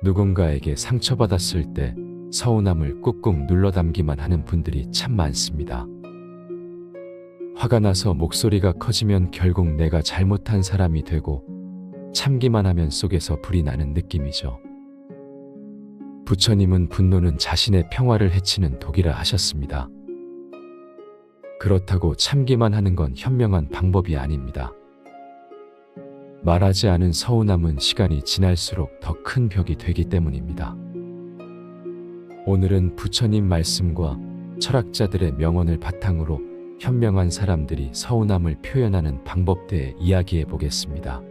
누군가에게 상처받았을 때 서운함을 꾹꾹 눌러 담기만 하는 분들이 참 많습니다. 화가 나서 목소리가 커지면 결국 내가 잘못한 사람이 되고 참기만 하면 속에서 불이 나는 느낌이죠. 부처님은 분노는 자신의 평화를 해치는 독이라 하셨습니다. 그렇다고 참기만 하는 건 현명한 방법이 아닙니다. 말하지 않은 서운함은 시간이 지날수록 더 큰 벽이 되기 때문입니다. 오늘은 부처님 말씀과 철학자들의 명언을 바탕으로 현명한 사람들이 서운함을 표현하는 방법에 대해 이야기해 보겠습니다.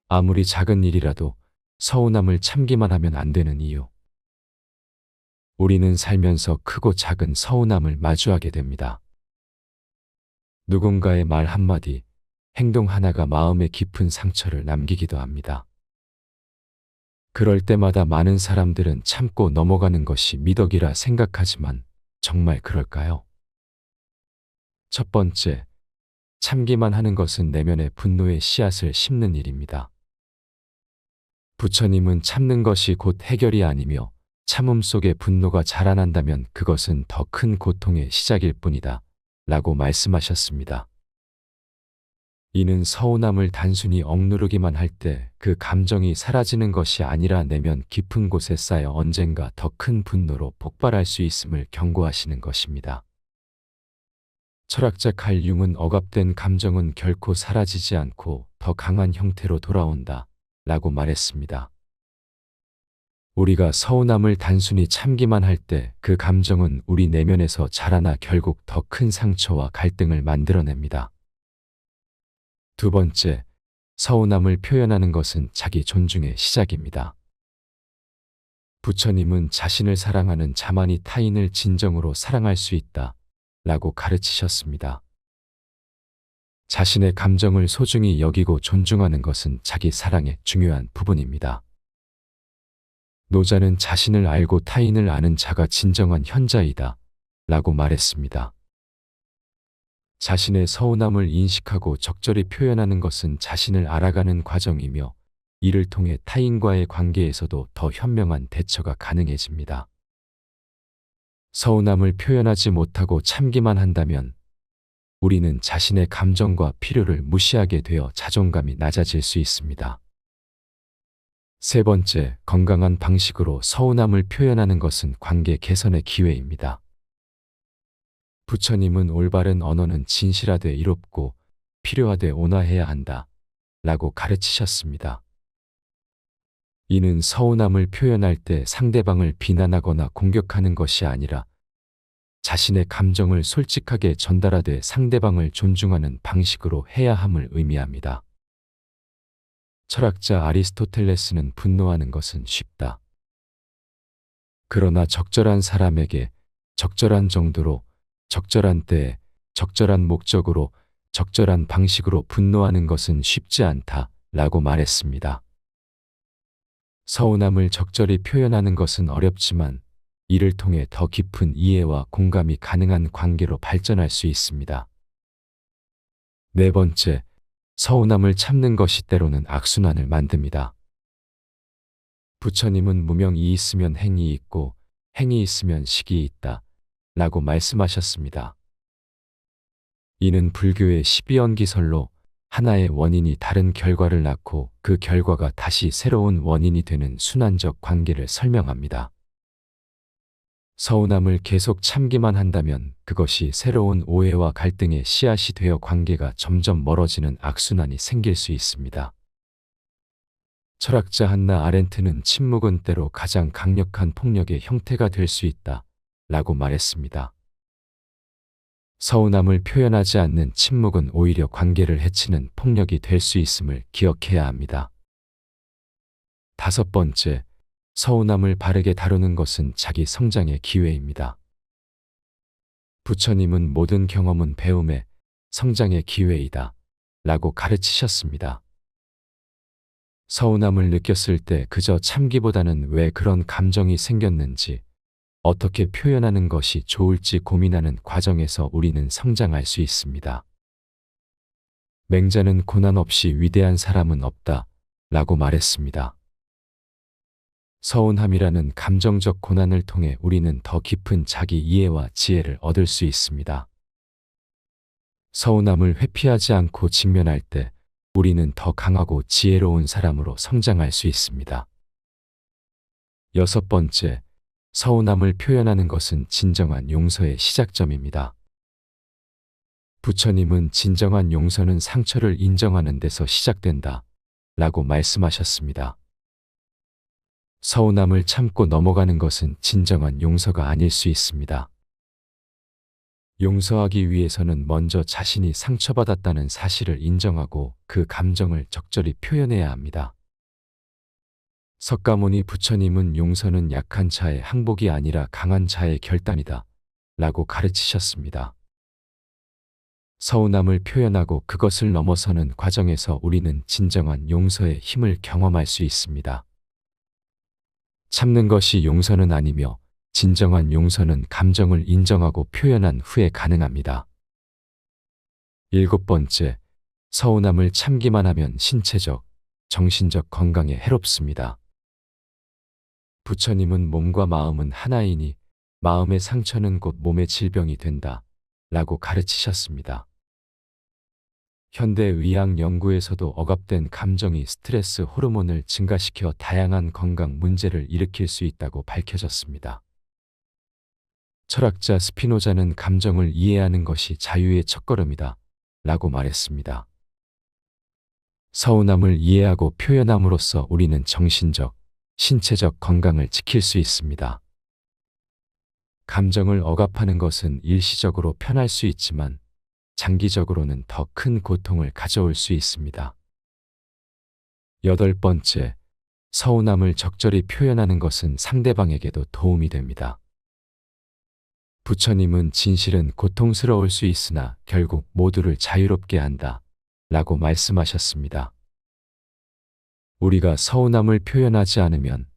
아무리 작은 일이라도 서운함을 참기만 하면 안 되는 이유. 우리는 살면서 크고 작은 서운함을 마주하게 됩니다. 누군가의 말 한마디, 행동 하나가 마음에 깊은 상처를 남기기도 합니다. 그럴 때마다 많은 사람들은 참고 넘어가는 것이 미덕이라 생각하지만 정말 그럴까요? 첫 번째, 참기만 하는 것은 내면의 분노의 씨앗을 심는 일입니다. 부처님은 참는 것이 곧 해결이 아니며 참음 속에 분노가 자라난다면 그것은 더 큰 고통의 시작일 뿐이다 라고 말씀하셨습니다. 이는 서운함을 단순히 억누르기만 할 때 그 감정이 사라지는 것이 아니라 내면 깊은 곳에 쌓여 언젠가 더 큰 분노로 폭발할 수 있음을 경고하시는 것입니다. 철학자 칼 융은 억압된 감정은 결코 사라지지 않고 더 강한 형태로 돌아온다 라고 말했습니다. 우리가 서운함을 단순히 참기만 할 때 그 감정은 우리 내면에서 자라나 결국 더 큰 상처와 갈등을 만들어냅니다. 두 번째, 서운함을 표현하는 것은 자기 존중의 시작입니다. 부처님은 자신을 사랑하는 자만이 타인을 진정으로 사랑할 수 있다 라고 가르치셨습니다. 자신의 감정을 소중히 여기고 존중하는 것은 자기 사랑의 중요한 부분입니다. 노자는 자신을 알고 타인을 아는 자가 진정한 현자이다 라고 말했습니다. 자신의 서운함을 인식하고 적절히 표현하는 것은 자신을 알아가는 과정이며 이를 통해 타인과의 관계에서도 더 현명한 대처가 가능해집니다. 서운함을 표현하지 못하고 참기만 한다면 우리는 자신의 감정과 필요를 무시하게 되어 자존감이 낮아질 수 있습니다. 세 번째, 건강한 방식으로 서운함을 표현하는 것은 관계 개선의 기회입니다. 부처님은 올바른 언어는 진실하되 이롭고 필요하되 온화해야 한다 라고 가르치셨습니다. 이는 서운함을 표현할 때 상대방을 비난하거나 공격하는 것이 아니라 자신의 감정을 솔직하게 전달하되 상대방을 존중하는 방식으로 해야 함을 의미합니다. 철학자 아리스토텔레스는 분노하는 것은 쉽다. 그러나 적절한 사람에게 적절한 정도로 적절한 때에 적절한 목적으로 적절한 방식으로 분노하는 것은 쉽지 않다 라고 말했습니다. 서운함을 적절히 표현하는 것은 어렵지만 이를 통해 더 깊은 이해와 공감이 가능한 관계로 발전할 수 있습니다. 네 번째, 서운함을 참는 것이 때로는 악순환을 만듭니다. 부처님은 무명이 있으면 행이 있고 행이 있으면 식이 있다 라고 말씀하셨습니다. 이는 불교의 12연기설로 하나의 원인이 다른 결과를 낳고 그 결과가 다시 새로운 원인이 되는 순환적 관계를 설명합니다. 서운함을 계속 참기만 한다면 그것이 새로운 오해와 갈등의 씨앗이 되어 관계가 점점 멀어지는 악순환이 생길 수 있습니다. 철학자 한나 아렌트는 침묵은 때로 가장 강력한 폭력의 형태가 될 수 있다 라고 말했습니다. 서운함을 표현하지 않는 침묵은 오히려 관계를 해치는 폭력이 될 수 있음을 기억해야 합니다. 다섯 번째, 서운함을 바르게 다루는 것은 자기 성장의 기회입니다. 부처님은 모든 경험은 배움의, 성장의 기회이다 라고 가르치셨습니다. 서운함을 느꼈을 때 그저 참기보다는 왜 그런 감정이 생겼는지, 어떻게 표현하는 것이 좋을지 고민하는 과정에서 우리는 성장할 수 있습니다. 맹자는 고난 없이 위대한 사람은 없다 라고 말했습니다. 서운함이라는 감정적 고난을 통해 우리는 더 깊은 자기 이해와 지혜를 얻을 수 있습니다. 서운함을 회피하지 않고 직면할 때 우리는 더 강하고 지혜로운 사람으로 성장할 수 있습니다. 여섯 번째, 서운함을 표현하는 것은 진정한 용서의 시작점입니다. 부처님은 진정한 용서는 상처를 인정하는 데서 시작된다 라고 말씀하셨습니다. 서운함을 참고 넘어가는 것은 진정한 용서가 아닐 수 있습니다. 용서하기 위해서는 먼저 자신이 상처받았다는 사실을 인정하고 그 감정을 적절히 표현해야 합니다. 석가모니 부처님은 용서는 약한 자의 항복이 아니라 강한 자의 결단이다 라고 가르치셨습니다. 서운함을 표현하고 그것을 넘어서는 과정에서 우리는 진정한 용서의 힘을 경험할 수 있습니다. 참는 것이 용서는 아니며 진정한 용서는 감정을 인정하고 표현한 후에 가능합니다. 일곱 번째, 서운함을 참기만 하면 신체적, 정신적 건강에 해롭습니다. 부처님은 몸과 마음은 하나이니 마음의 상처는 곧 몸의 질병이 된다 라고 가르치셨습니다. 현대 의학 연구에서도 억압된 감정이 스트레스 호르몬을 증가시켜 다양한 건강 문제를 일으킬 수 있다고 밝혀졌습니다. 철학자 스피노자는 감정을 이해하는 것이 자유의 첫걸음이다 라고 말했습니다. 서운함을 이해하고 표현함으로써 우리는 정신적, 신체적 건강을 지킬 수 있습니다. 감정을 억압하는 것은 일시적으로 편할 수 있지만 장기적으로는 더 큰 고통을 가져올 수 있습니다. 여덟 번째, 서운함을 적절히 표현하는 것은 상대방에게도 도움이 됩니다. 부처님은 진실은 고통스러울 수 있으나 결국 모두를 자유롭게 한다 라고 말씀하셨습니다. 우리가 서운함을 표현하지 않으면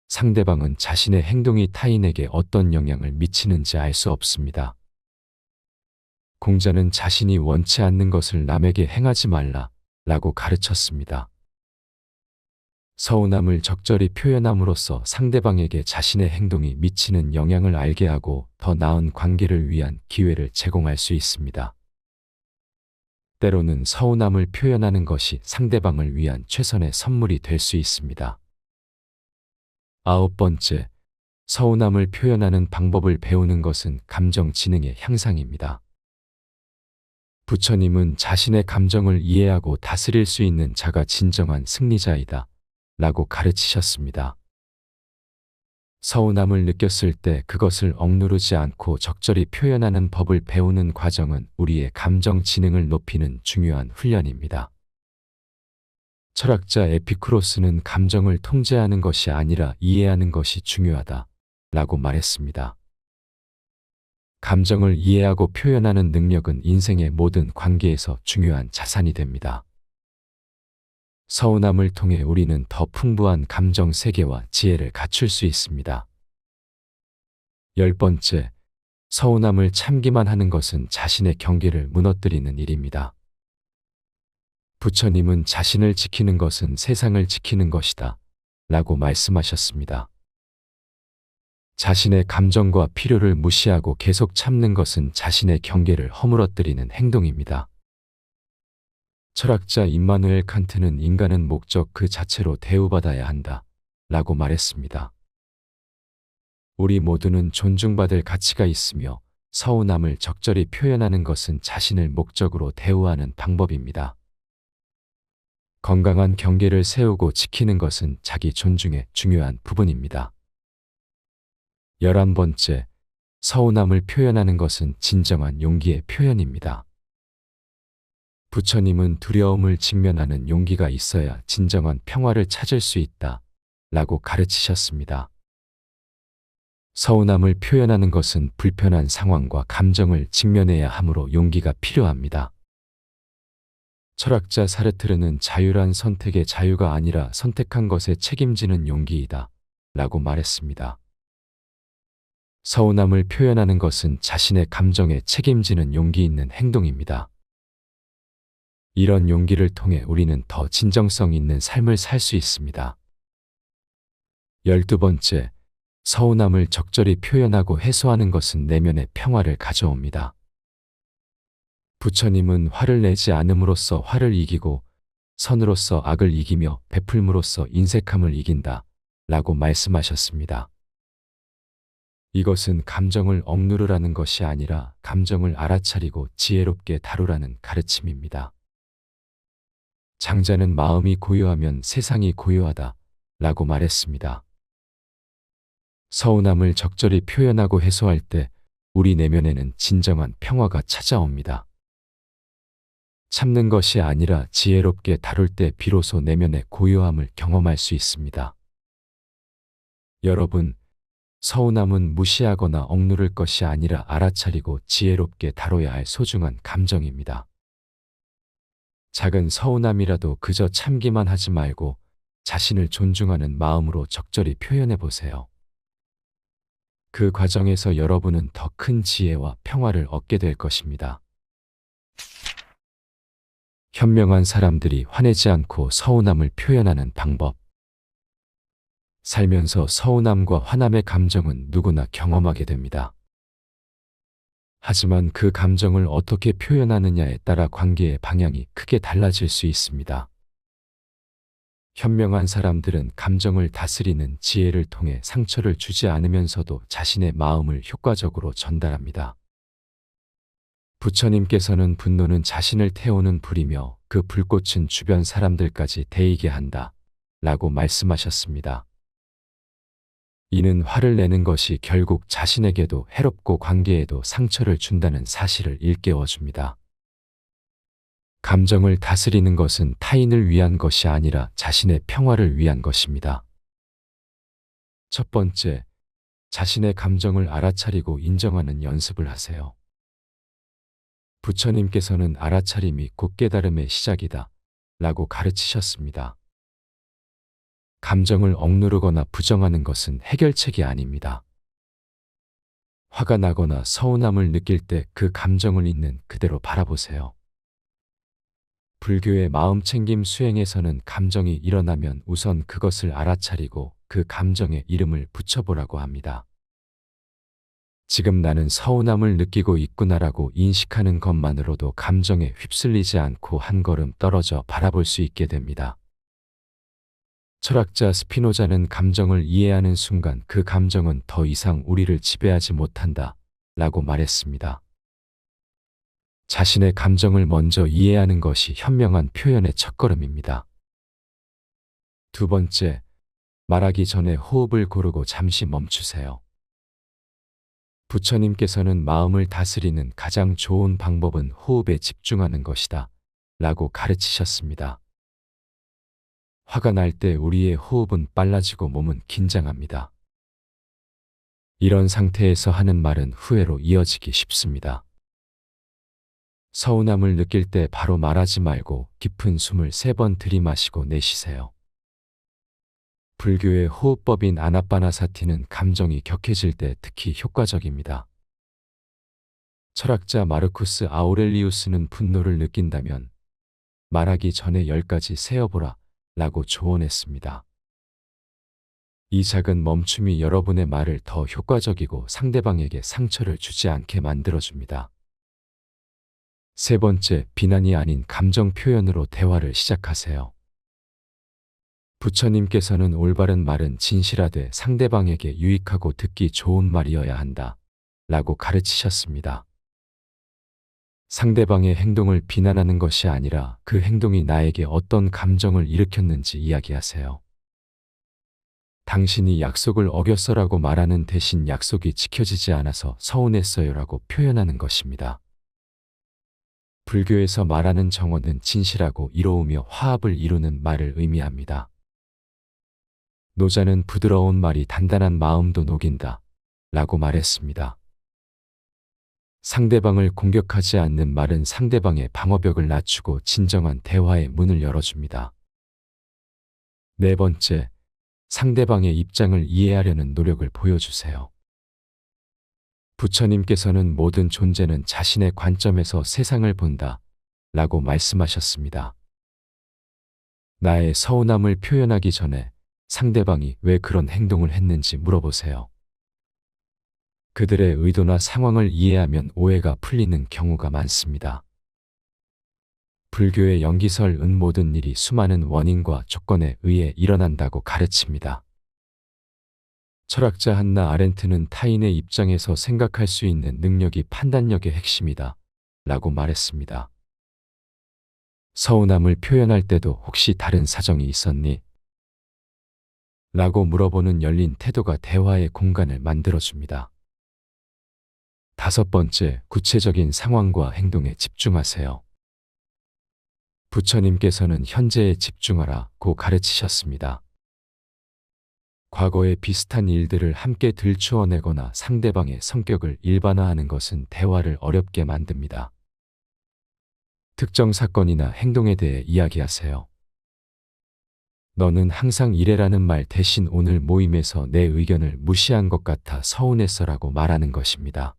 상대방은 자신의 행동이 타인에게 어떤 영향을 미치는지 알 수 없습니다. 공자는 자신이 원치 않는 것을 남에게 행하지 말라 라고 가르쳤습니다. 서운함을 적절히 표현함으로써 상대방에게 자신의 행동이 미치는 영향을 알게 하고 더 나은 관계를 위한 기회를 제공할 수 있습니다. 때로는 서운함을 표현하는 것이 상대방을 위한 최선의 선물이 될 수 있습니다. 아홉 번째, 서운함을 표현하는 방법을 배우는 것은 감정 지능의 향상입니다. 부처님은 자신의 감정을 이해하고 다스릴 수 있는 자가 진정한 승리자이다 라고 가르치셨습니다. 서운함을 느꼈을 때 그것을 억누르지 않고 적절히 표현하는 법을 배우는 과정은 우리의 감정 지능을 높이는 중요한 훈련입니다. 철학자 에피쿠로스는 감정을 통제하는 것이 아니라 이해하는 것이 중요하다 라고 말했습니다. 감정을 이해하고 표현하는 능력은 인생의 모든 관계에서 중요한 자산이 됩니다. 서운함을 통해 우리는 더 풍부한 감정 세계와 지혜를 갖출 수 있습니다. 열 번째, 서운함을 참기만 하는 것은 자신의 경계를 무너뜨리는 일입니다. 부처님은 자신을 지키는 것은 세상을 지키는 것이다 라고 말씀하셨습니다. 자신의 감정과 필요를 무시하고 계속 참는 것은 자신의 경계를 허물어뜨리는 행동입니다. 철학자 임마누엘 칸트는 인간은 목적 그 자체로 대우받아야 한다 라고 말했습니다. 우리 모두는 존중받을 가치가 있으며 서운함을 적절히 표현하는 것은 자신을 목적으로 대우하는 방법입니다. 건강한 경계를 세우고 지키는 것은 자기 존중의 중요한 부분입니다. 11번째, 서운함을 표현하는 것은 진정한 용기의 표현입니다. 부처님은 두려움을 직면하는 용기가 있어야 진정한 평화를 찾을 수 있다 라고 가르치셨습니다. 서운함을 표현하는 것은 불편한 상황과 감정을 직면해야 하므로 용기가 필요합니다. 철학자 사르트르는 자유란 선택의 자유가 아니라 선택한 것에 책임지는 용기이다 라고 말했습니다. 서운함을 표현하는 것은 자신의 감정에 책임지는 용기 있는 행동입니다. 이런 용기를 통해 우리는 더 진정성 있는 삶을 살 수 있습니다. 12번째, 서운함을 적절히 표현하고 해소하는 것은 내면의 평화를 가져옵니다. 부처님은 화를 내지 않음으로써 화를 이기고 선으로서 악을 이기며 베풀므로써 인색함을 이긴다 라고 말씀하셨습니다. 이것은 감정을 억누르라는 것이 아니라 감정을 알아차리고 지혜롭게 다루라는 가르침입니다. 장자는 마음이 고요하면 세상이 고요하다 라고 말했습니다. 서운함을 적절히 표현하고 해소할 때 우리 내면에는 진정한 평화가 찾아옵니다. 참는 것이 아니라 지혜롭게 다룰 때 비로소 내면의 고요함을 경험할 수 있습니다. 여러분, 서운함은 무시하거나 억누를 것이 아니라 알아차리고 지혜롭게 다뤄야 할 소중한 감정입니다. 작은 서운함이라도 그저 참기만 하지 말고 자신을 존중하는 마음으로 적절히 표현해 보세요. 그 과정에서 여러분은 더 큰 지혜와 평화를 얻게 될 것입니다. 현명한 사람들이 화내지 않고 서운함을 표현하는 방법. 살면서 서운함과 화남의 감정은 누구나 경험하게 됩니다. 하지만 그 감정을 어떻게 표현하느냐에 따라 관계의 방향이 크게 달라질 수 있습니다. 현명한 사람들은 감정을 다스리는 지혜를 통해 상처를 주지 않으면서도 자신의 마음을 효과적으로 전달합니다. 부처님께서는 분노는 자신을 태우는 불이며 그 불꽃은 주변 사람들까지 데이게 한다 라고 말씀하셨습니다. 이는 화를 내는 것이 결국 자신에게도 해롭고 관계에도 상처를 준다는 사실을 일깨워줍니다. 감정을 다스리는 것은 타인을 위한 것이 아니라 자신의 평화를 위한 것입니다. 첫 번째, 자신의 감정을 알아차리고 인정하는 연습을 하세요. 부처님께서는 알아차림이 곧 깨달음의 시작이다 라고 가르치셨습니다. 감정을 억누르거나 부정하는 것은 해결책이 아닙니다. 화가 나거나 서운함을 느낄 때 그 감정을 있는 그대로 바라보세요. 불교의 마음챙김 수행에서는 감정이 일어나면 우선 그것을 알아차리고 그 감정에 이름을 붙여보라고 합니다. 지금 나는 서운함을 느끼고 있구나라고 인식하는 것만으로도 감정에 휩쓸리지 않고 한 걸음 떨어져 바라볼 수 있게 됩니다. 철학자 스피노자는 감정을 이해하는 순간 그 감정은 더 이상 우리를 지배하지 못한다 라고 말했습니다. 자신의 감정을 먼저 이해하는 것이 현명한 표현의 첫걸음입니다. 두 번째, 말하기 전에 호흡을 고르고 잠시 멈추세요. 부처님께서는 마음을 다스리는 가장 좋은 방법은 호흡에 집중하는 것이다 라고 가르치셨습니다. 화가 날 때 우리의 호흡은 빨라지고 몸은 긴장합니다. 이런 상태에서 하는 말은 후회로 이어지기 쉽습니다. 서운함을 느낄 때 바로 말하지 말고 깊은 숨을 3번 들이마시고 내쉬세요. 불교의 호흡법인 아나빠나사티는 감정이 격해질 때 특히 효과적입니다. 철학자 마르쿠스 아우렐리우스는 분노를 느낀다면 말하기 전에 10가지 세어보라 라고 조언했습니다. 이 작은 멈춤이 여러분의 말을 더 효과적이고 상대방에게 상처를 주지 않게 만들어줍니다. 세 번째, 비난이 아닌 감정 표현으로 대화를 시작하세요. 부처님께서는 올바른 말은 진실하되 상대방에게 유익하고 듣기 좋은 말이어야 한다 라고 가르치셨습니다. 상대방의 행동을 비난하는 것이 아니라 그 행동이 나에게 어떤 감정을 일으켰는지 이야기하세요. 당신이 약속을 어겼어라고 말하는 대신 약속이 지켜지지 않아서 서운했어요라고 표현하는 것입니다. 불교에서 말하는 정언은 진실하고 이로우며 화합을 이루는 말을 의미합니다. 노자는 부드러운 말이 단단한 마음도 녹인다 라고 말했습니다. 상대방을 공격하지 않는 말은 상대방의 방어벽을 낮추고 진정한 대화의 문을 열어줍니다. 네 번째, 상대방의 입장을 이해하려는 노력을 보여주세요. 부처님께서는 모든 존재는 자신의 관점에서 세상을 본다 라고 말씀하셨습니다. 나의 서운함을 표현하기 전에 상대방이 왜 그런 행동을 했는지 물어보세요. 그들의 의도나 상황을 이해하면 오해가 풀리는 경우가 많습니다. 불교의 연기설은 모든 일이 수많은 원인과 조건에 의해 일어난다고 가르칩니다. 철학자 한나 아렌트는 타인의 입장에서 생각할 수 있는 능력이 판단력의 핵심이다 라고 말했습니다. 서운함을 표현할 때도 혹시 다른 사정이 있었니? 라고 물어보는 열린 태도가 대화의 공간을 만들어줍니다. 5번째, 구체적인 상황과 행동에 집중하세요. 부처님께서는 현재에 집중하라고 가르치셨습니다. 과거의 비슷한 일들을 함께 들추어내거나 상대방의 성격을 일반화하는 것은 대화를 어렵게 만듭니다. 특정 사건이나 행동에 대해 이야기하세요. 너는 항상 이래라는 말 대신 오늘 모임에서 내 의견을 무시한 것 같아 서운했어라고 말하는 것입니다.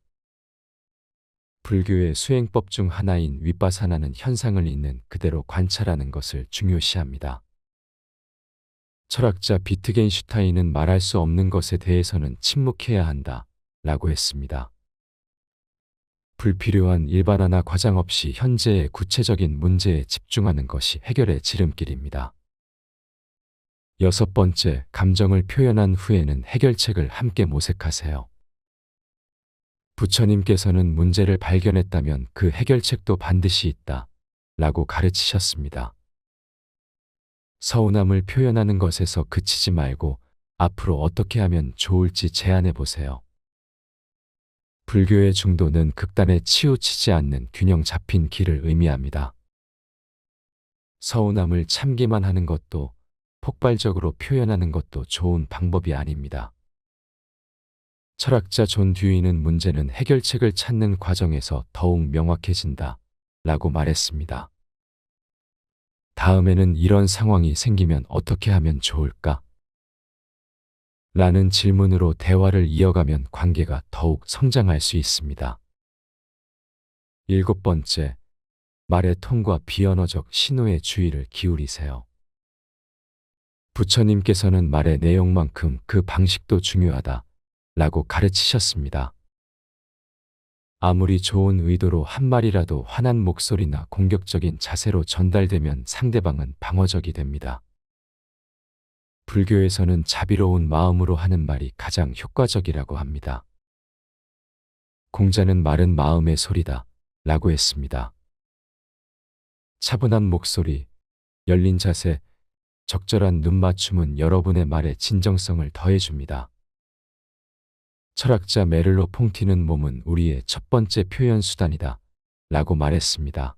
불교의 수행법 중 하나인 윗바사나는 현상을 있는 그대로 관찰하는 것을 중요시합니다. 철학자 비트겐슈타인은 말할 수 없는 것에 대해서는 침묵해야 한다 라고 했습니다. 불필요한 일반화나 과장 없이 현재의 구체적인 문제에 집중하는 것이 해결의 지름길입니다. 6번째, 감정을 표현한 후에는 해결책을 함께 모색하세요. 부처님께서는 문제를 발견했다면 그 해결책도 반드시 있다 라고 가르치셨습니다. 서운함을 표현하는 것에서 그치지 말고 앞으로 어떻게 하면 좋을지 제안해 보세요. 불교의 중도는 극단에 치우치지 않는 균형 잡힌 길을 의미합니다. 서운함을 참기만 하는 것도 폭발적으로 표현하는 것도 좋은 방법이 아닙니다. 철학자 존 듀이는 문제는 해결책을 찾는 과정에서 더욱 명확해진다 라고 말했습니다. 다음에는 이런 상황이 생기면 어떻게 하면 좋을까? 라는 질문으로 대화를 이어가면 관계가 더욱 성장할 수 있습니다. 7번째, 말의 톤과 비언어적 신호에 주의를 기울이세요. 부처님께서는 말의 내용만큼 그 방식도 중요하다 라고 가르치셨습니다. 아무리 좋은 의도로 한 말이라도 화난 목소리나 공격적인 자세로 전달되면 상대방은 방어적이 됩니다. 불교에서는 자비로운 마음으로 하는 말이 가장 효과적이라고 합니다. 공자는 말은 마음의 소리다 라고 했습니다. 차분한 목소리, 열린 자세, 적절한 눈 맞춤은 여러분의 말에 진정성을 더해줍니다. 철학자 메를로 퐁티는 몸은 우리의 첫 번째 표현 수단이다 라고 말했습니다.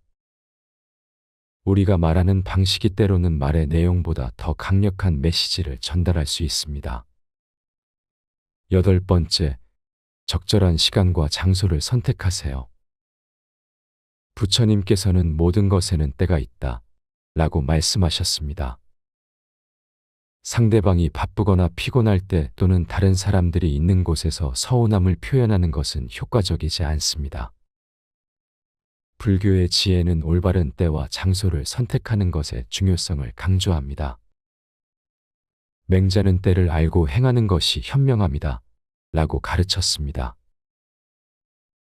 우리가 말하는 방식이 때로는 말의 내용보다 더 강력한 메시지를 전달할 수 있습니다. 8번째, 적절한 시간과 장소를 선택하세요. 부처님께서는 모든 것에는 때가 있다 라고 말씀하셨습니다. 상대방이 바쁘거나 피곤할 때 또는 다른 사람들이 있는 곳에서 서운함을 표현하는 것은 효과적이지 않습니다. 불교의 지혜는 올바른 때와 장소를 선택하는 것의 중요성을 강조합니다. 맹자는 때를 알고 행하는 것이 현명합니다 라고 가르쳤습니다.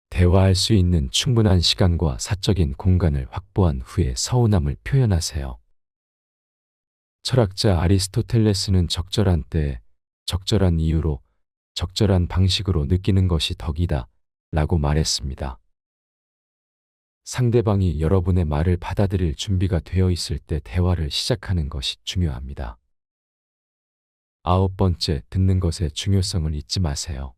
대화할 수 있는 충분한 시간과 사적인 공간을 확보한 후에 서운함을 표현하세요. 철학자 아리스토텔레스는 적절한 때에 적절한 이유로 적절한 방식으로 느끼는 것이 덕이다 라고 말했습니다. 상대방이 여러분의 말을 받아들일 준비가 되어 있을 때 대화를 시작하는 것이 중요합니다. 9번째, 듣는 것의 중요성을 잊지 마세요.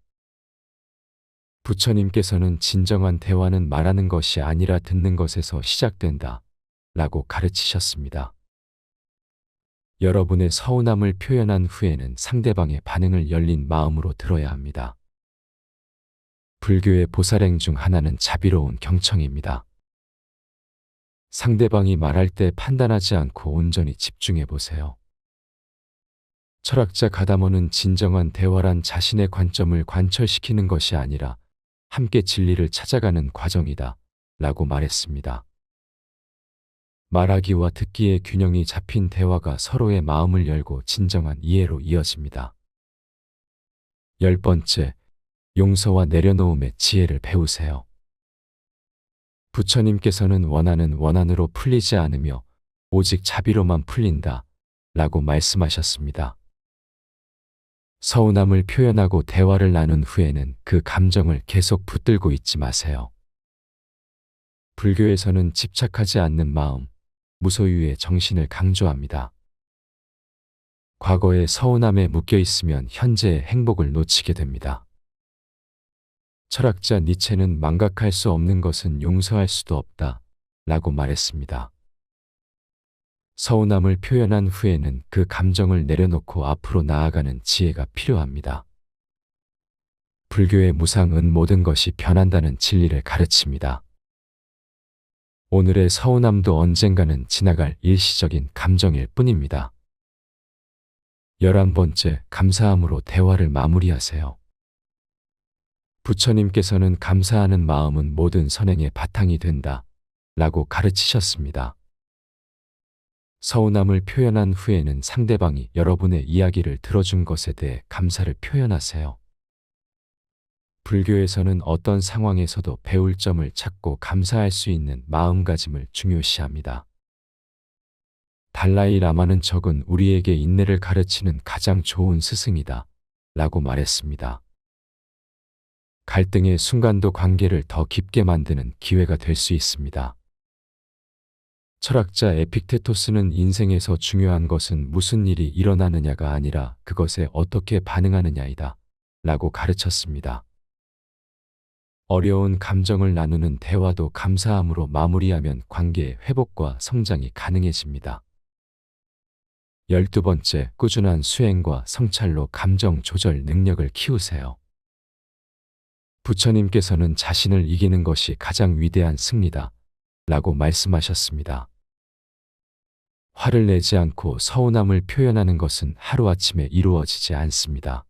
부처님께서는 진정한 대화는 말하는 것이 아니라 듣는 것에서 시작된다 라고 가르치셨습니다. 여러분의 서운함을 표현한 후에는 상대방의 반응을 열린 마음으로 들어야 합니다. 불교의 보살행 중 하나는 자비로운 경청입니다. 상대방이 말할 때 판단하지 않고 온전히 집중해 보세요. 철학자 가다모는 진정한 대화란 자신의 관점을 관철시키는 것이 아니라 함께 진리를 찾아가는 과정이다 라고 말했습니다. 말하기와 듣기의 균형이 잡힌 대화가 서로의 마음을 열고 진정한 이해로 이어집니다. 10번째, 용서와 내려놓음의 지혜를 배우세요. 부처님께서는 원한은 원한으로 풀리지 않으며 오직 자비로만 풀린다 라고 말씀하셨습니다. 서운함을 표현하고 대화를 나눈 후에는 그 감정을 계속 붙들고 있지 마세요. 불교에서는 집착하지 않는 마음, 무소유의 정신을 강조합니다. 과거의 서운함에 묶여 있으면 현재의 행복을 놓치게 됩니다. 철학자 니체는 망각할 수 없는 것은 용서할 수도 없다 라고 말했습니다. 서운함을 표현한 후에는 그 감정을 내려놓고 앞으로 나아가는 지혜가 필요합니다. 불교의 무상은 모든 것이 변한다는 진리를 가르칩니다. 오늘의 서운함도 언젠가는 지나갈 일시적인 감정일 뿐입니다. 11번째, 감사함으로 대화를 마무리하세요. 부처님께서는 감사하는 마음은 모든 선행의 바탕이 된다 라고 가르치셨습니다. 서운함을 표현한 후에는 상대방이 여러분의 이야기를 들어준 것에 대해 감사를 표현하세요. 불교에서는 어떤 상황에서도 배울 점을 찾고 감사할 수 있는 마음가짐을 중요시합니다. 달라이 라마는 적은 우리에게 인내를 가르치는 가장 좋은 스승이다 라고 말했습니다. 갈등의 순간도 관계를 더 깊게 만드는 기회가 될 수 있습니다. 철학자 에픽테토스는 인생에서 중요한 것은 무슨 일이 일어나느냐가 아니라 그것에 어떻게 반응하느냐이다 라고 가르쳤습니다. 어려운 감정을 나누는 대화도 감사함으로 마무리하면 관계의 회복과 성장이 가능해집니다. 12번째, 꾸준한 수행과 성찰로 감정 조절 능력을 키우세요. 부처님께서는 자신을 이기는 것이 가장 위대한 승리다 라고 말씀하셨습니다. 화를 내지 않고 서운함을 표현하는 것은 하루아침에 이루어지지 않습니다.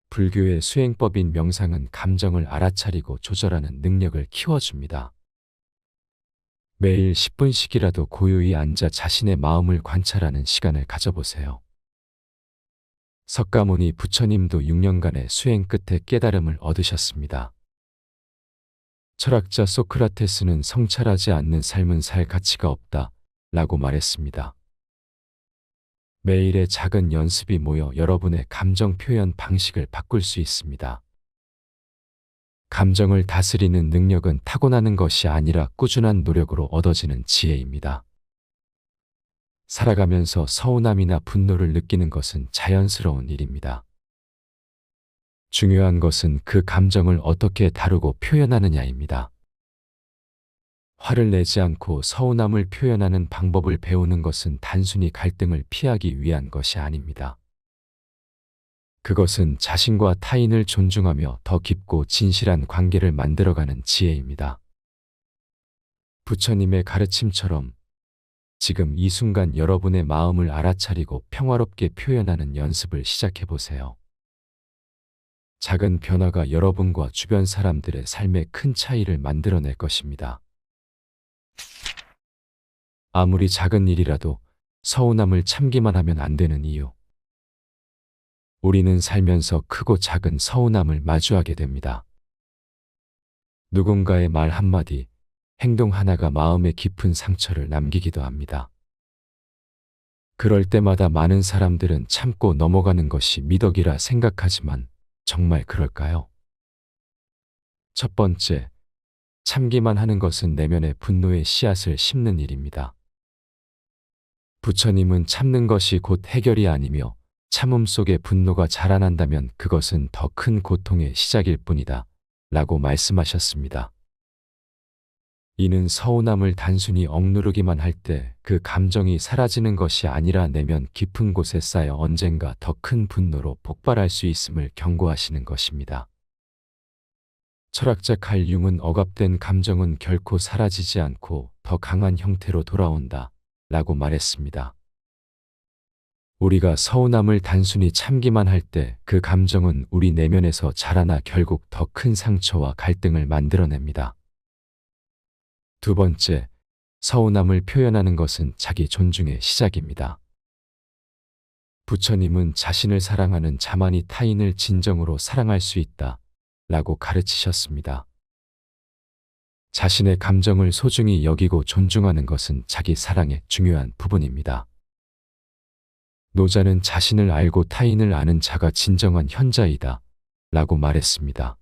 불교의 수행법인 명상은 감정을 알아차리고 조절하는 능력을 키워줍니다. 매일 10분씩이라도 고요히 앉아 자신의 마음을 관찰하는 시간을 가져보세요. 석가모니 부처님도 6년간의 수행 끝에 깨달음을 얻으셨습니다. 철학자 소크라테스는 성찰하지 않는 삶은 살 가치가 없다 라고 말했습니다. 매일의 작은 연습이 모여 여러분의 감정 표현 방식을 바꿀 수 있습니다. 감정을 다스리는 능력은 타고나는 것이 아니라 꾸준한 노력으로 얻어지는 지혜입니다. 살아가면서 서운함이나 분노를 느끼는 것은 자연스러운 일입니다. 중요한 것은 그 감정을 어떻게 다루고 표현하느냐입니다. 화를 내지 않고 서운함을 표현하는 방법을 배우는 것은 단순히 갈등을 피하기 위한 것이 아닙니다. 그것은 자신과 타인을 존중하며 더 깊고 진실한 관계를 만들어가는 지혜입니다. 부처님의 가르침처럼 지금 이 순간 여러분의 마음을 알아차리고 평화롭게 표현하는 연습을 시작해 보세요. 작은 변화가 여러분과 주변 사람들의 삶에 큰 차이를 만들어낼 것입니다. 아무리 작은 일이라도 서운함을 참기만 하면 안 되는 이유. 우리는 살면서 크고 작은 서운함을 마주하게 됩니다. 누군가의 말 한마디, 행동 하나가 마음에 깊은 상처를 남기기도 합니다. 그럴 때마다 많은 사람들은 참고 넘어가는 것이 미덕이라 생각하지만 정말 그럴까요? 첫 번째, 참기만 하는 것은 내면의 분노의 씨앗을 심는 일입니다. 부처님은 참는 것이 곧 해결이 아니며 참음 속에 분노가 자라난다면 그것은 더 큰 고통의 시작일 뿐이다 라고 말씀하셨습니다. 이는 서운함을 단순히 억누르기만 할 때 그 감정이 사라지는 것이 아니라 내면 깊은 곳에 쌓여 언젠가 더 큰 분노로 폭발할 수 있음을 경고하시는 것입니다. 철학자 칼 융은 억압된 감정은 결코 사라지지 않고 더 강한 형태로 돌아온다 라고 말했습니다. 우리가 서운함을 단순히 참기만 할 때 그 감정은 우리 내면에서 자라나 결국 더 큰 상처와 갈등을 만들어냅니다. 두 번째, 서운함을 표현하는 것은 자기 존중의 시작입니다. 부처님은 자신을 사랑하는 자만이 타인을 진정으로 사랑할 수 있다 라고 가르치셨습니다. 자신의 감정을 소중히 여기고 존중하는 것은 자기 사랑의 중요한 부분입니다. 노자는 자신을 알고 타인을 아는 자가 진정한 현자이다 라고 말했습니다.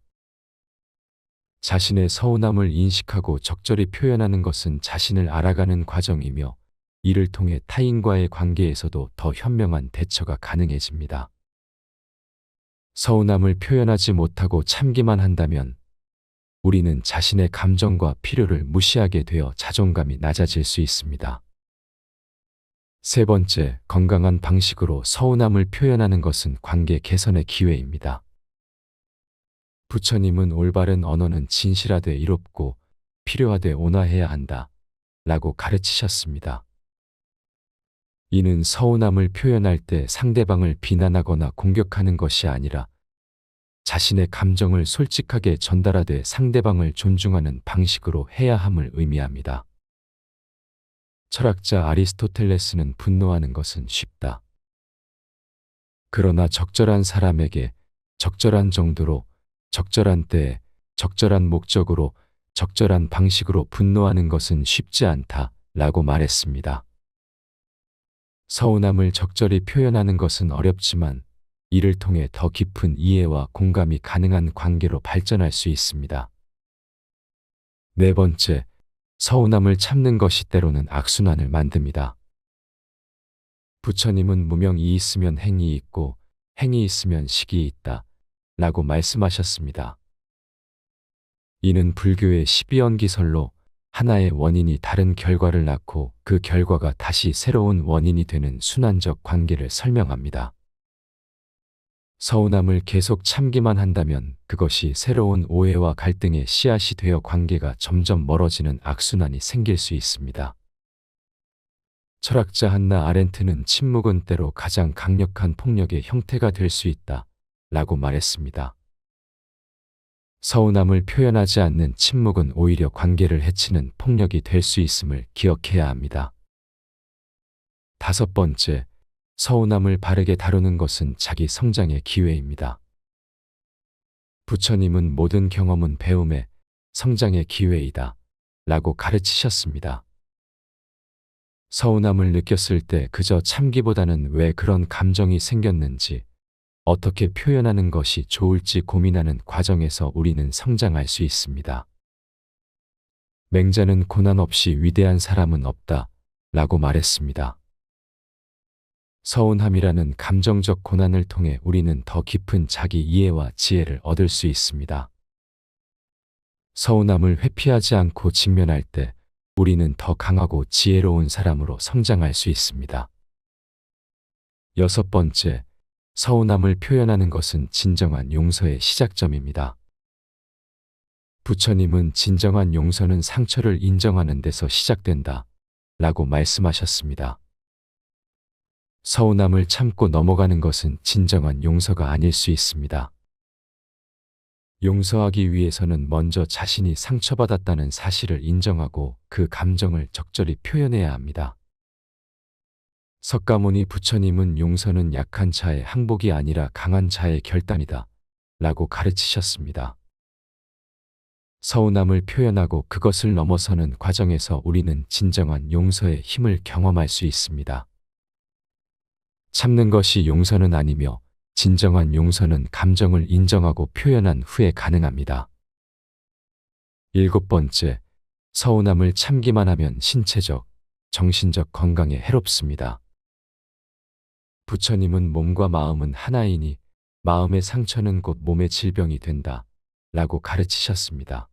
자신의 서운함을 인식하고 적절히 표현하는 것은 자신을 알아가는 과정이며 이를 통해 타인과의 관계에서도 더 현명한 대처가 가능해집니다. 서운함을 표현하지 못하고 참기만 한다면 우리는 자신의 감정과 필요를 무시하게 되어 자존감이 낮아질 수 있습니다. 세 번째, 건강한 방식으로 서운함을 표현하는 것은 관계 개선의 기회입니다. 부처님은 올바른 언어는 진실하되 이롭고 필요하되 온화해야 한다 라고 가르치셨습니다. 이는 서운함을 표현할 때 상대방을 비난하거나 공격하는 것이 아니라 자신의 감정을 솔직하게 전달하되 상대방을 존중하는 방식으로 해야 함을 의미합니다. 철학자 아리스토텔레스는 분노하는 것은 쉽다. 그러나 적절한 사람에게 적절한 정도로 적절한 때에 적절한 목적으로 적절한 방식으로 분노하는 것은 쉽지 않다 라고 말했습니다. 서운함을 적절히 표현하는 것은 어렵지만 이를 통해 더 깊은 이해와 공감이 가능한 관계로 발전할 수 있습니다. 네 번째, 서운함을 참는 것이 때로는 악순환을 만듭니다. 부처님은 무명이 있으면 행이 있고 행이 있으면 식이 있다 라고 말씀하셨습니다. 이는 불교의 12연기설로 하나의 원인이 다른 결과를 낳고 그 결과가 다시 새로운 원인이 되는 순환적 관계를 설명합니다. 서운함을 계속 참기만 한다면 그것이 새로운 오해와 갈등의 씨앗이 되어 관계가 점점 멀어지는 악순환이 생길 수 있습니다. 철학자 한나 아렌트는 침묵은 때로 가장 강력한 폭력의 형태가 될 수 있다 라고 말했습니다. 서운함을 표현하지 않는 침묵은 오히려 관계를 해치는 폭력이 될 수 있음을 기억해야 합니다. 다섯 번째, 서운함을 바르게 다루는 것은 자기 성장의 기회입니다. 부처님은 모든 경험은 배움의, 성장의 기회이다 라고 가르치셨습니다. 서운함을 느꼈을 때 그저 참기보다는 왜 그런 감정이 생겼는지, 어떻게 표현하는 것이 좋을지 고민하는 과정에서 우리는 성장할 수 있습니다. 맹자는 고난 없이 위대한 사람은 없다 라고 말했습니다. 서운함이라는 감정적 고난을 통해 우리는 더 깊은 자기 이해와 지혜를 얻을 수 있습니다. 서운함을 회피하지 않고 직면할 때 우리는 더 강하고 지혜로운 사람으로 성장할 수 있습니다. 여섯 번째, 서운함을 표현하는 것은 진정한 용서의 시작점입니다. 부처님은 진정한 용서는 상처를 인정하는 데서 시작된다 라고 말씀하셨습니다. 서운함을 참고 넘어가는 것은 진정한 용서가 아닐 수 있습니다. 용서하기 위해서는 먼저 자신이 상처받았다는 사실을 인정하고 그 감정을 적절히 표현해야 합니다. 석가모니 부처님은 용서는 약한 자의 항복이 아니라 강한 자의 결단이다 라고 가르치셨습니다. 서운함을 표현하고 그것을 넘어서는 과정에서 우리는 진정한 용서의 힘을 경험할 수 있습니다. 참는 것이 용서는 아니며 진정한 용서는 감정을 인정하고 표현한 후에 가능합니다. 일곱 번째, 서운함을 참기만 하면 신체적, 정신적 건강에 해롭습니다. 부처님은 몸과 마음은 하나이니 마음의 상처는 곧 몸의 질병이 된다 라고 가르치셨습니다.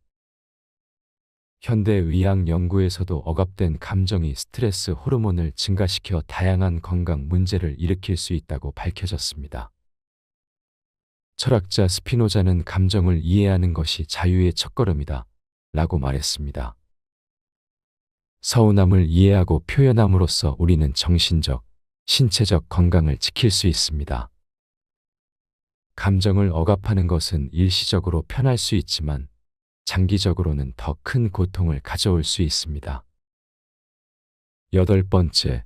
현대 의학 연구에서도 억압된 감정이 스트레스 호르몬을 증가시켜 다양한 건강 문제를 일으킬 수 있다고 밝혀졌습니다. 철학자 스피노자는 감정을 이해하는 것이 자유의 첫걸음이다 라고 말했습니다. 서운함을 이해하고 표현함으로써 우리는 정신적, 신체적 건강을 지킬 수 있습니다. 감정을 억압하는 것은 일시적으로 편할 수 있지만 장기적으로는 더 큰 고통을 가져올 수 있습니다. 여덟 번째,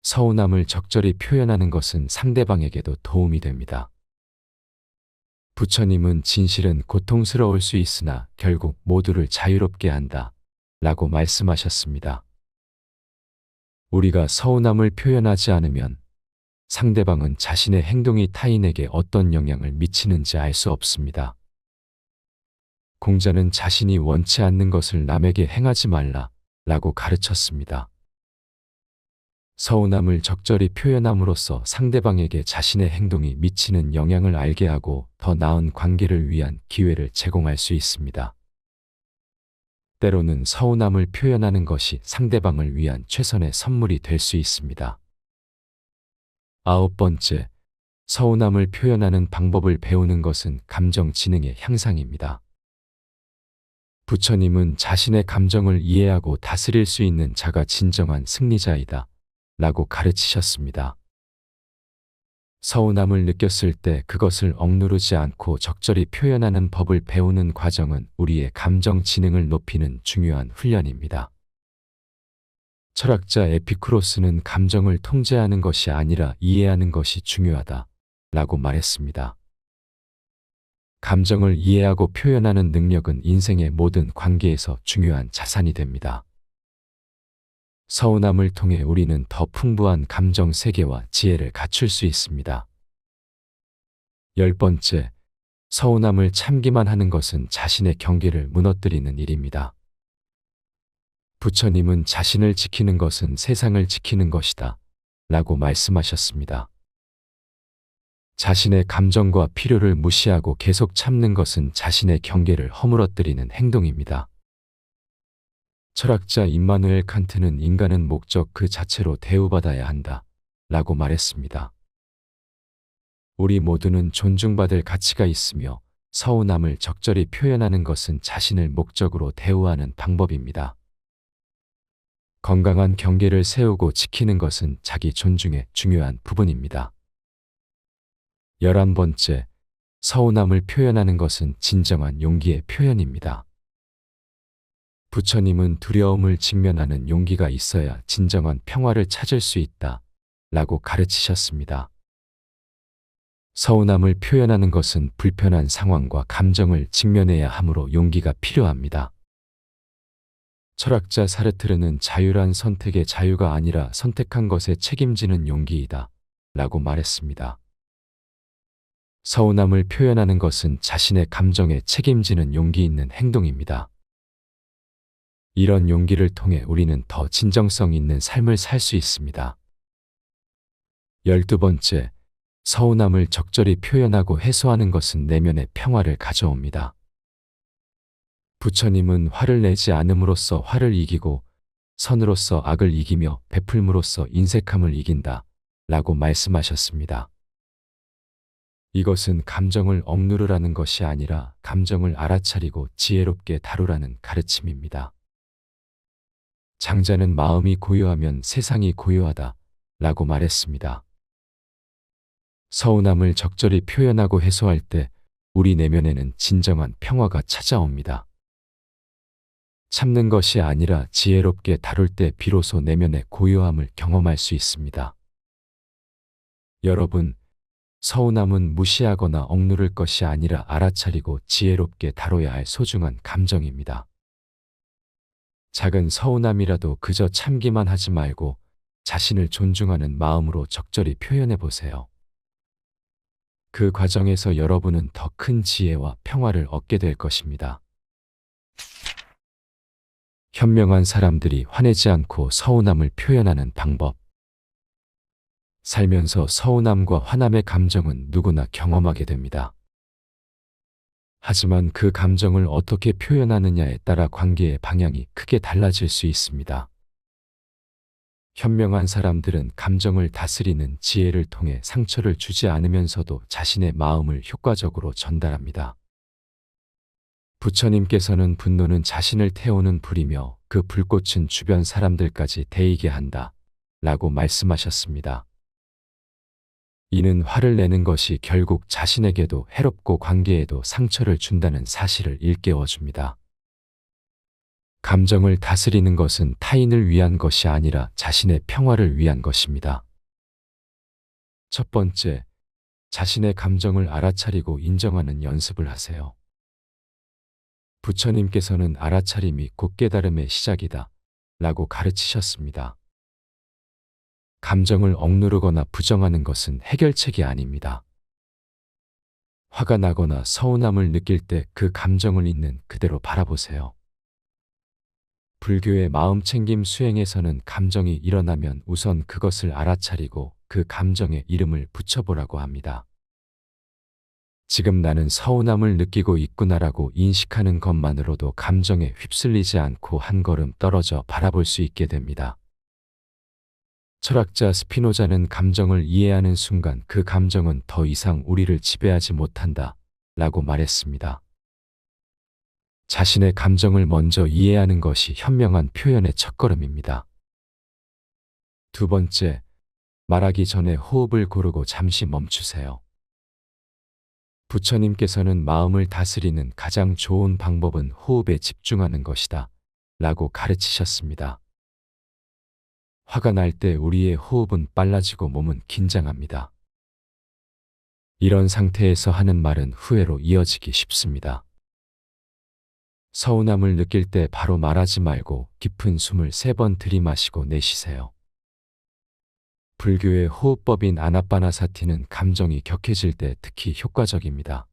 서운함을 적절히 표현하는 것은 상대방에게도 도움이 됩니다. 부처님은 진실은 고통스러울 수 있으나 결국 모두를 자유롭게 한다 라고 말씀하셨습니다. 우리가 서운함을 표현하지 않으면 상대방은 자신의 행동이 타인에게 어떤 영향을 미치는지 알 수 없습니다. 공자는 자신이 원치 않는 것을 남에게 행하지 말라 라고 가르쳤습니다. 서운함을 적절히 표현함으로써 상대방에게 자신의 행동이 미치는 영향을 알게 하고 더 나은 관계를 위한 기회를 제공할 수 있습니다. 때로는 서운함을 표현하는 것이 상대방을 위한 최선의 선물이 될 수 있습니다. 아홉 번째, 서운함을 표현하는 방법을 배우는 것은 감정 지능의 향상입니다. 부처님은 자신의 감정을 이해하고 다스릴 수 있는 자가 진정한 승리자이다 라고 가르치셨습니다. 서운함을 느꼈을 때 그것을 억누르지 않고 적절히 표현하는 법을 배우는 과정은 우리의 감정 지능을 높이는 중요한 훈련입니다. 철학자 에피쿠로스는 감정을 통제하는 것이 아니라 이해하는 것이 중요하다 라고 말했습니다. 감정을 이해하고 표현하는 능력은 인생의 모든 관계에서 중요한 자산이 됩니다. 서운함을 통해 우리는 더 풍부한 감정 세계와 지혜를 갖출 수 있습니다. 열 번째, 서운함을 참기만 하는 것은 자신의 경계를 무너뜨리는 일입니다. 부처님은 자신을 지키는 것은 세상을 지키는 것이다 라고 말씀하셨습니다. 자신의 감정과 필요를 무시하고 계속 참는 것은 자신의 경계를 허물어뜨리는 행동입니다. 철학자 임마누엘 칸트는 인간은 목적 그 자체로 대우받아야 한다 라고 말했습니다. 우리 모두는 존중받을 가치가 있으며 서운함을 적절히 표현하는 것은 자신을 목적으로 대우하는 방법입니다. 건강한 경계를 세우고 지키는 것은 자기 존중의 중요한 부분입니다. 11번째, 서운함을 표현하는 것은 진정한 용기의 표현입니다. 부처님은 두려움을 직면하는 용기가 있어야 진정한 평화를 찾을 수 있다 라고 가르치셨습니다. 서운함을 표현하는 것은 불편한 상황과 감정을 직면해야 하므로 용기가 필요합니다. 철학자 사르트르는 자유란 선택의 자유가 아니라 선택한 것에 책임지는 용기이다 라고 말했습니다. 서운함을 표현하는 것은 자신의 감정에 책임지는 용기 있는 행동입니다. 이런 용기를 통해 우리는 더 진정성 있는 삶을 살 수 있습니다. 12번째, 서운함을 적절히 표현하고 해소하는 것은 내면의 평화를 가져옵니다. 부처님은 화를 내지 않음으로써 화를 이기고 선으로써 악을 이기며 베풀므로써 인색함을 이긴다 라고 말씀하셨습니다. 이것은 감정을 억누르라는 것이 아니라 감정을 알아차리고 지혜롭게 다루라는 가르침입니다. 장자는 마음이 고요하면 세상이 고요하다 라고 말했습니다. 서운함을 적절히 표현하고 해소할 때 우리 내면에는 진정한 평화가 찾아옵니다. 참는 것이 아니라 지혜롭게 다룰 때 비로소 내면의 고요함을 경험할 수 있습니다. 여러분, 서운함은 무시하거나 억누를 것이 아니라 알아차리고 지혜롭게 다뤄야 할 소중한 감정입니다. 작은 서운함이라도 그저 참기만 하지 말고 자신을 존중하는 마음으로 적절히 표현해 보세요. 그 과정에서 여러분은 더 큰 지혜와 평화를 얻게 될 것입니다. 현명한 사람들이 화내지 않고 서운함을 표현하는 방법. 살면서 서운함과 화남의 감정은 누구나 경험하게 됩니다. 하지만 그 감정을 어떻게 표현하느냐에 따라 관계의 방향이 크게 달라질 수 있습니다. 현명한 사람들은 감정을 다스리는 지혜를 통해 상처를 주지 않으면서도 자신의 마음을 효과적으로 전달합니다. 부처님께서는 분노는 자신을 태우는 불이며 그 불꽃은 주변 사람들까지 데이게 한다 라고 말씀하셨습니다. 이는 화를 내는 것이 결국 자신에게도 해롭고 관계에도 상처를 준다는 사실을 일깨워 줍니다. 감정을 다스리는 것은 타인을 위한 것이 아니라 자신의 평화를 위한 것입니다. 첫 번째, 자신의 감정을 알아차리고 인정하는 연습을 하세요. 부처님께서는 알아차림이 곧 깨달음의 시작이다 라고 가르치셨습니다. 감정을 억누르거나 부정하는 것은 해결책이 아닙니다. 화가 나거나 서운함을 느낄 때 그 감정을 있는 그대로 바라보세요. 불교의 마음챙김 수행에서는 감정이 일어나면 우선 그것을 알아차리고 그 감정에 이름을 붙여보라고 합니다. 지금 나는 서운함을 느끼고 있구나라고 인식하는 것만으로도 감정에 휩쓸리지 않고 한 걸음 떨어져 바라볼 수 있게 됩니다. 철학자 스피노자는 감정을 이해하는 순간 그 감정은 더 이상 우리를 지배하지 못한다 라고 말했습니다. 자신의 감정을 먼저 이해하는 것이 현명한 표현의 첫걸음입니다. 두 번째, 말하기 전에 호흡을 고르고 잠시 멈추세요. 부처님께서는 마음을 다스리는 가장 좋은 방법은 호흡에 집중하는 것이다 라고 가르치셨습니다. 화가 날 때 우리의 호흡은 빨라지고 몸은 긴장합니다. 이런 상태에서 하는 말은 후회로 이어지기 쉽습니다. 서운함을 느낄 때 바로 말하지 말고 깊은 숨을 3번 들이마시고 내쉬세요. 불교의 호흡법인 아나빠나사티는 감정이 격해질 때 특히 효과적입니다.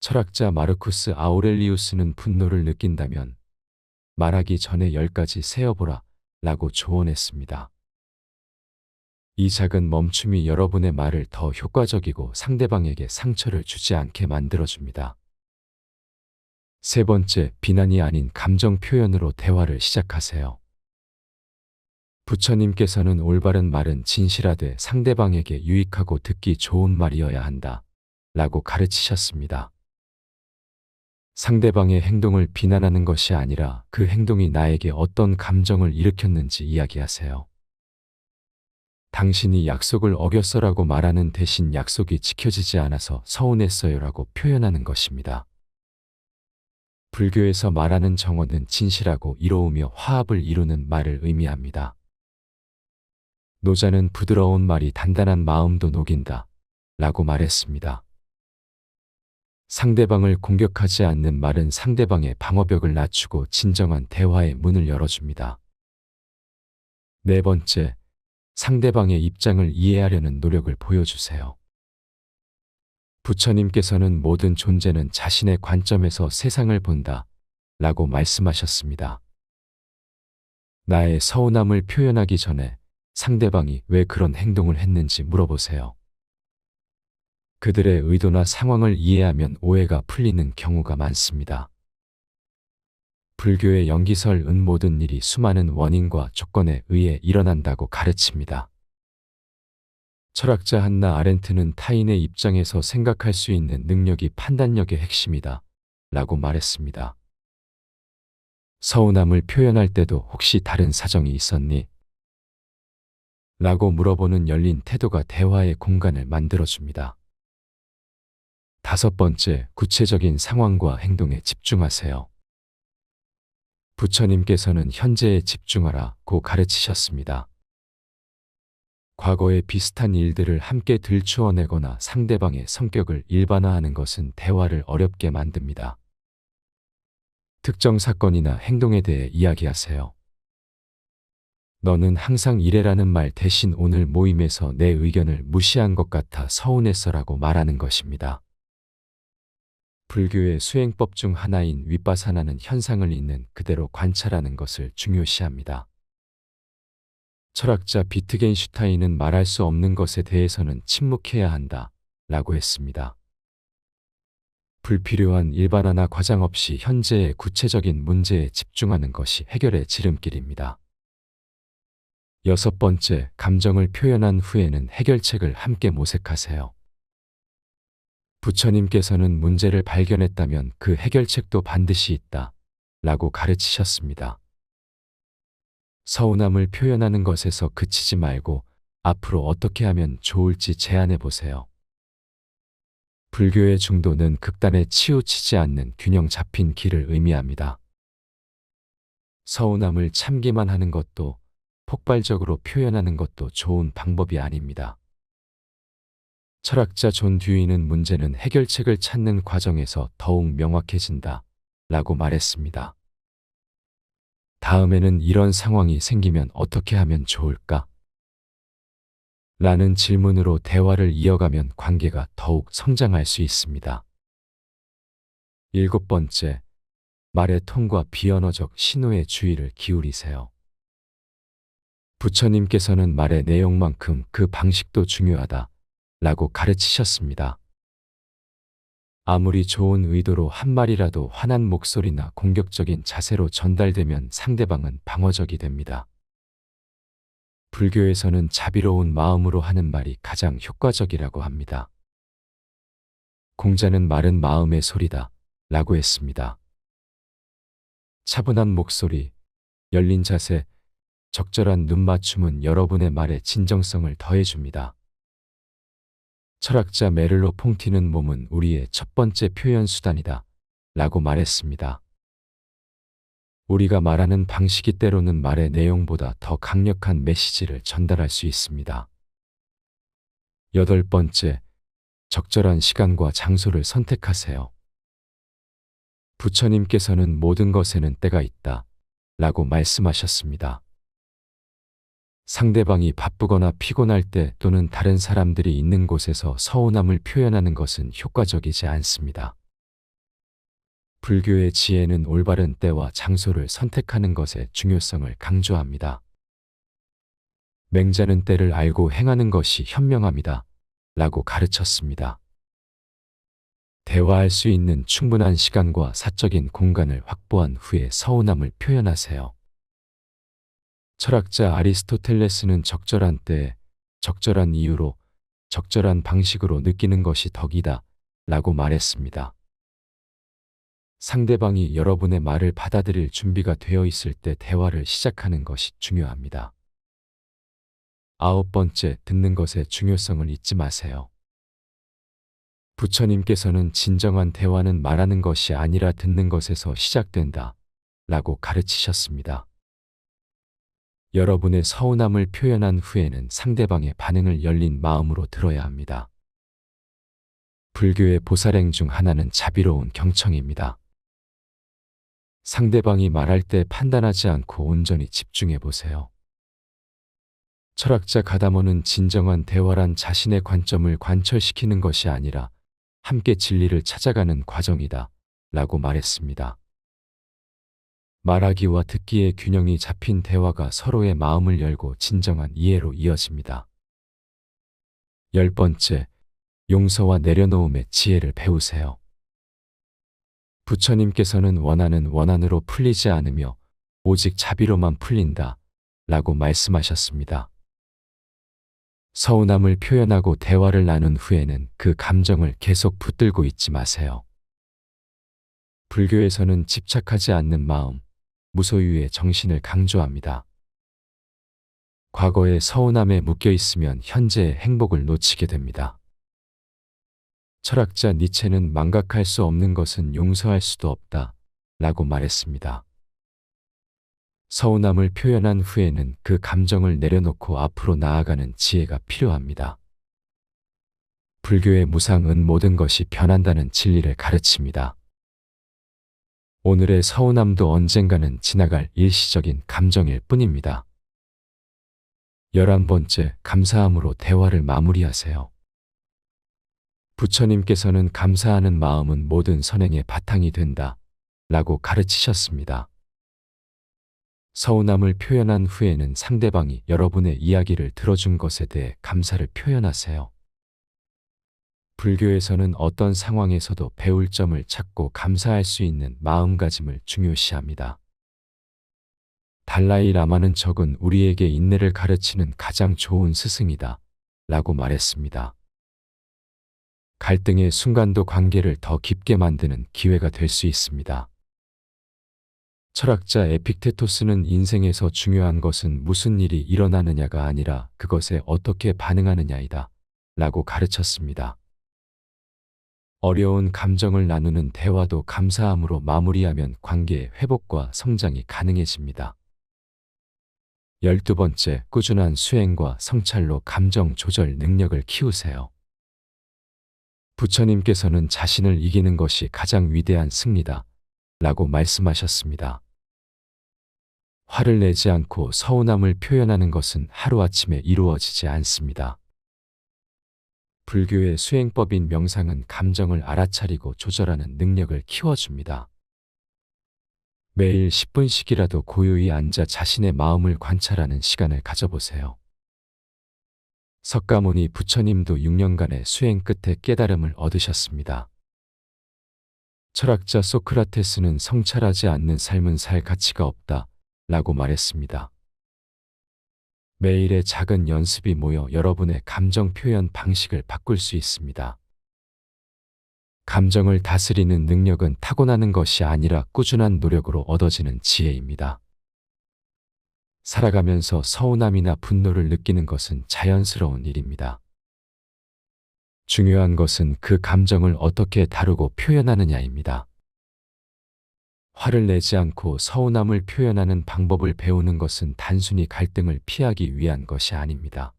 철학자 마르쿠스 아우렐리우스는 분노를 느낀다면 말하기 전에 10가지 세어보라 라고 조언했습니다. 이 작은 멈춤이 여러분의 말을 더 효과적이고 상대방에게 상처를 주지 않게 만들어줍니다. 세 번째, 비난이 아닌 감정 표현으로 대화를 시작하세요. 부처님께서는 올바른 말은 진실하되 상대방에게 유익하고 듣기 좋은 말이어야 한다 라고 가르치셨습니다. 상대방의 행동을 비난하는 것이 아니라 그 행동이 나에게 어떤 감정을 일으켰는지 이야기하세요. 당신이 약속을 어겼어라고 말하는 대신 약속이 지켜지지 않아서 서운했어요라고 표현하는 것입니다. 불교에서 말하는 정언은 진실하고 이로우며 화합을 이루는 말을 의미합니다. 노자는 부드러운 말이 단단한 마음도 녹인다 라고 말했습니다. 상대방을 공격하지 않는 말은 상대방의 방어벽을 낮추고 진정한 대화의 문을 열어줍니다. 네 번째, 상대방의 입장을 이해하려는 노력을 보여주세요. 부처님께서는 모든 존재는 자신의 관점에서 세상을 본다 라고 말씀하셨습니다. 나의 서운함을 표현하기 전에 상대방이 왜 그런 행동을 했는지 물어보세요. 그들의 의도나 상황을 이해하면 오해가 풀리는 경우가 많습니다. 불교의 연기설은 모든 일이 수많은 원인과 조건에 의해 일어난다고 가르칩니다. 철학자 한나 아렌트는 타인의 입장에서 생각할 수 있는 능력이 판단력의 핵심이다 라고 말했습니다. 서운함을 표현할 때도 혹시 다른 사정이 있었니? 라고 물어보는 열린 태도가 대화의 공간을 만들어줍니다. 다섯 번째, 구체적인 상황과 행동에 집중하세요. 부처님께서는 현재에 집중하라고 가르치셨습니다. 과거의 비슷한 일들을 함께 들추어내거나 상대방의 성격을 일반화하는 것은 대화를 어렵게 만듭니다. 특정 사건이나 행동에 대해 이야기하세요. 너는 항상 이래라는 말 대신 오늘 모임에서 내 의견을 무시한 것 같아 서운했어라고 말하는 것입니다. 불교의 수행법 중 하나인 윗바사나는 현상을 있는 그대로 관찰하는 것을 중요시합니다. 철학자 비트겐슈타인은 말할 수 없는 것에 대해서는 침묵해야 한다 라고 했습니다. 불필요한 일반화나 과장 없이 현재의 구체적인 문제에 집중하는 것이 해결의 지름길입니다. 여섯 번째, 감정을 표현한 후에는 해결책을 함께 모색하세요. 부처님께서는 문제를 발견했다면 그 해결책도 반드시 있다 라고 가르치셨습니다. 서운함을 표현하는 것에서 그치지 말고 앞으로 어떻게 하면 좋을지 제안해 보세요. 불교의 중도는 극단에 치우치지 않는 균형 잡힌 길을 의미합니다. 서운함을 참기만 하는 것도 폭발적으로 표현하는 것도 좋은 방법이 아닙니다. 철학자 존 듀이는 문제는 해결책을 찾는 과정에서 더욱 명확해진다 라고 말했습니다. 다음에는 이런 상황이 생기면 어떻게 하면 좋을까? 라는 질문으로 대화를 이어가면 관계가 더욱 성장할 수 있습니다. 7번째, 말의 톤과 비언어적 신호에 주의를 기울이세요. 부처님께서는 말의 내용만큼 그 방식도 중요하다 라고 가르치셨습니다. 아무리 좋은 의도로 한 말이라도 화난 목소리나 공격적인 자세로 전달되면 상대방은 방어적이 됩니다. 불교에서는 자비로운 마음으로 하는 말이 가장 효과적이라고 합니다. 공자는 말은 마음의 소리다 라고 했습니다. 차분한 목소리, 열린 자세, 적절한 눈맞춤은 여러분의 말에 진정성을 더해줍니다. 철학자 메를로 퐁티는 몸은 우리의 첫 번째 표현 수단이다 라고 말했습니다. 우리가 말하는 방식이 때로는 말의 내용보다 더 강력한 메시지를 전달할 수 있습니다. 8번째, 적절한 시간과 장소를 선택하세요. 부처님께서는 모든 것에는 때가 있다 라고 말씀하셨습니다. 상대방이 바쁘거나 피곤할 때 또는 다른 사람들이 있는 곳에서 서운함을 표현하는 것은 효과적이지 않습니다. 불교의 지혜는 올바른 때와 장소를 선택하는 것의 중요성을 강조합니다. 맹자는 때를 알고 행하는 것이 현명합니다 라고 가르쳤습니다. 대화할 수 있는 충분한 시간과 사적인 공간을 확보한 후에 서운함을 표현하세요. 철학자 아리스토텔레스는 적절한 때에 적절한 이유로 적절한 방식으로 느끼는 것이 덕이다 라고 말했습니다. 상대방이 여러분의 말을 받아들일 준비가 되어 있을 때 대화를 시작하는 것이 중요합니다. 9번째, 듣는 것의 중요성을 잊지 마세요. 부처님께서는 진정한 대화는 말하는 것이 아니라 듣는 것에서 시작된다 라고 가르치셨습니다. 여러분의 서운함을 표현한 후에는 상대방의 반응을 열린 마음으로 들어야 합니다. 불교의 보살행 중 하나는 자비로운 경청입니다. 상대방이 말할 때 판단하지 않고 온전히 집중해 보세요. 철학자 가다모는 진정한 대화란 자신의 관점을 관철시키는 것이 아니라 함께 진리를 찾아가는 과정이다 라고 말했습니다. 말하기와 듣기의 균형이 잡힌 대화가 서로의 마음을 열고 진정한 이해로 이어집니다. 10번째, 용서와 내려놓음의 지혜를 배우세요. 부처님께서는 원한은 원한으로 풀리지 않으며 오직 자비로만 풀린다 라고 말씀하셨습니다. 서운함을 표현하고 대화를 나눈 후에는 그 감정을 계속 붙들고 있지 마세요. 불교에서는 집착하지 않는 마음, 무소유의 정신을 강조합니다. 과거의 서운함에 묶여 있으면 현재의 행복을 놓치게 됩니다. 철학자 니체는 망각할 수 없는 것은 용서할 수도 없다 라고 말했습니다. 서운함을 표현한 후에는 그 감정을 내려놓고 앞으로 나아가는 지혜가 필요합니다. 불교의 무상은 모든 것이 변한다는 진리를 가르칩니다. 오늘의 서운함도 언젠가는 지나갈 일시적인 감정일 뿐입니다. 11번째, 감사함으로 대화를 마무리하세요. 부처님께서는 감사하는 마음은 모든 선행의 바탕이 된다 라고 가르치셨습니다. 서운함을 표현한 후에는 상대방이 여러분의 이야기를 들어준 것에 대해 감사를 표현하세요. 불교에서는 어떤 상황에서도 배울 점을 찾고 감사할 수 있는 마음가짐을 중요시합니다. 달라이 라마는 적은 우리에게 인내를 가르치는 가장 좋은 스승이다 라고 말했습니다. 갈등의 순간도 관계를 더 깊게 만드는 기회가 될 수 있습니다. 철학자 에픽테토스는 인생에서 중요한 것은 무슨 일이 일어나느냐가 아니라 그것에 어떻게 반응하느냐이다 라고 가르쳤습니다. 어려운 감정을 나누는 대화도 감사함으로 마무리하면 관계의 회복과 성장이 가능해집니다. 12번째, 꾸준한 수행과 성찰로 감정 조절 능력을 키우세요. 부처님께서는 자신을 이기는 것이 가장 위대한 승리다 라고 말씀하셨습니다. 화를 내지 않고 서운함을 표현하는 것은 하루아침에 이루어지지 않습니다. 불교의 수행법인 명상은 감정을 알아차리고 조절하는 능력을 키워줍니다. 매일 10분씩이라도 고요히 앉아 자신의 마음을 관찰하는 시간을 가져보세요. 석가모니 부처님도 6년간의 수행 끝에 깨달음을 얻으셨습니다. 철학자 소크라테스는 성찰하지 않는 삶은 살 가치가 없다 라고 말했습니다. 매일의 작은 연습이 모여 여러분의 감정 표현 방식을 바꿀 수 있습니다. 감정을 다스리는 능력은 타고나는 것이 아니라 꾸준한 노력으로 얻어지는 지혜입니다. 살아가면서 서운함이나 분노를 느끼는 것은 자연스러운 일입니다. 중요한 것은 그 감정을 어떻게 다루고 표현하느냐입니다. 화를 내지 않고 서운함을 표현하는 방법을 배우는 것은 단순히 갈등을 피하기 위한 것이 아닙니다.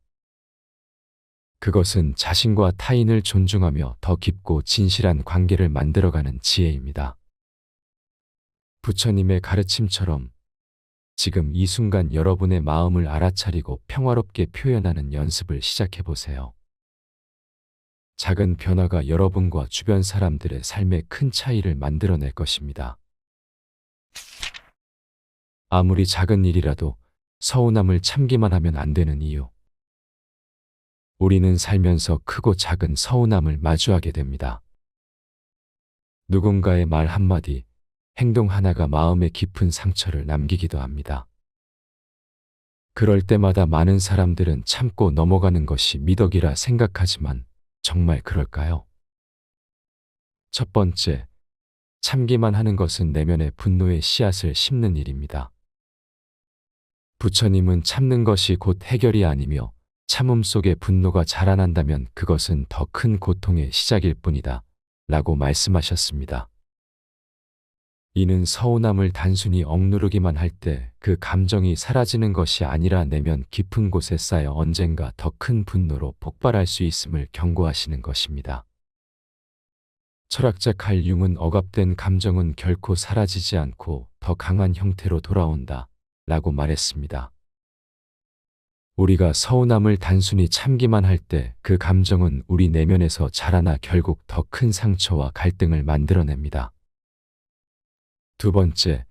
그것은 자신과 타인을 존중하며 더 깊고 진실한 관계를 만들어가는 지혜입니다. 부처님의 가르침처럼 지금 이 순간 여러분의 마음을 알아차리고 평화롭게 표현하는 연습을 시작해 보세요. 작은 변화가 여러분과 주변 사람들의 삶에 큰 차이를 만들어낼 것입니다. 아무리 작은 일이라도 서운함을 참기만 하면 안 되는 이유. 우리는 살면서 크고 작은 서운함을 마주하게 됩니다. 누군가의 말 한마디, 행동 하나가 마음에 깊은 상처를 남기기도 합니다. 그럴 때마다 많은 사람들은 참고 넘어가는 것이 미덕이라 생각하지만 정말 그럴까요? 첫 번째, 참기만 하는 것은 내면의 분노의 씨앗을 심는 일입니다. 부처님은 참는 것이 곧 해결이 아니며 참음 속에 분노가 자라난다면 그것은 더 큰 고통의 시작일 뿐이다 라고 말씀하셨습니다. 이는 서운함을 단순히 억누르기만 할 때 그 감정이 사라지는 것이 아니라 내면 깊은 곳에 쌓여 언젠가 더 큰 분노로 폭발할 수 있음을 경고하시는 것입니다. 철학자 칼 융은 억압된 감정은 결코 사라지지 않고 더 강한 형태로 돌아온다 라고 말했습니다. 우리가 서운함을 단순히 참기만 할 때 그 감정은 우리 내면에서 자라나 결국 더 큰 상처와 갈등을 만들어냅니다. 두 번째,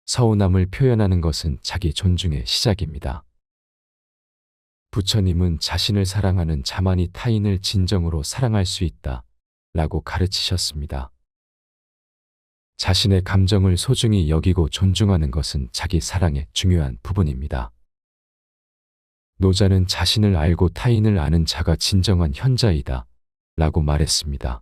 서운함을 표현하는 것은 자기 존중의 시작입니다. 부처님은 자신을 사랑하는 자만이 타인을 진정으로 사랑할 수 있다 라고 가르치셨습니다. 자신의 감정을 소중히 여기고 존중하는 것은 자기 사랑의 중요한 부분입니다. 노자는 자신을 알고 타인을 아는 자가 진정한 현자이다 라고 말했습니다.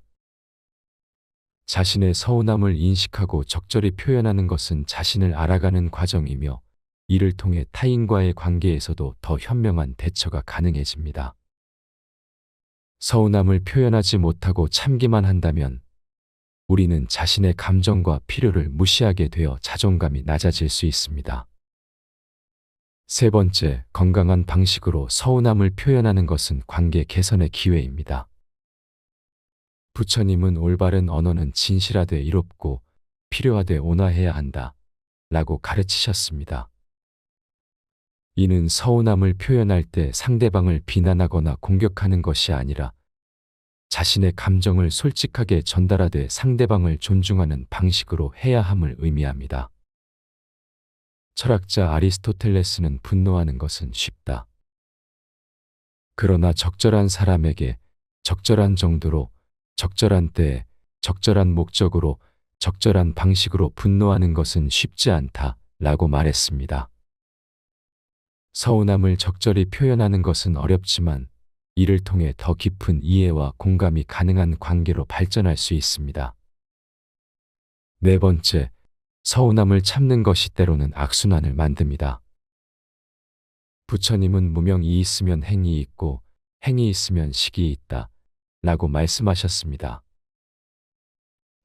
자신의 서운함을 인식하고 적절히 표현하는 것은 자신을 알아가는 과정이며 이를 통해 타인과의 관계에서도 더 현명한 대처가 가능해집니다. 서운함을 표현하지 못하고 참기만 한다면 우리는 자신의 감정과 필요를 무시하게 되어 자존감이 낮아질 수 있습니다. 세 번째, 건강한 방식으로 서운함을 표현하는 것은 관계 개선의 기회입니다. 부처님은 올바른 언어는 진실하되 이롭고 필요하되 온화해야 한다 라고 가르치셨습니다. 이는 서운함을 표현할 때 상대방을 비난하거나 공격하는 것이 아니라 자신의 감정을 솔직하게 전달하되 상대방을 존중하는 방식으로 해야 함을 의미합니다. 철학자 아리스토텔레스는 분노하는 것은 쉽다. 그러나 적절한 사람에게 적절한 정도로 적절한 때에 적절한 목적으로 적절한 방식으로 분노하는 것은 쉽지 않다 라고 말했습니다. 서운함을 적절히 표현하는 것은 어렵지만 이를 통해 더 깊은 이해와 공감이 가능한 관계로 발전할 수 있습니다. 네 번째, 서운함을 참는 것이 때로는 악순환을 만듭니다. 부처님은 무명이 있으면 행이 있고 행이 있으면 식이 있다 라고 말씀하셨습니다.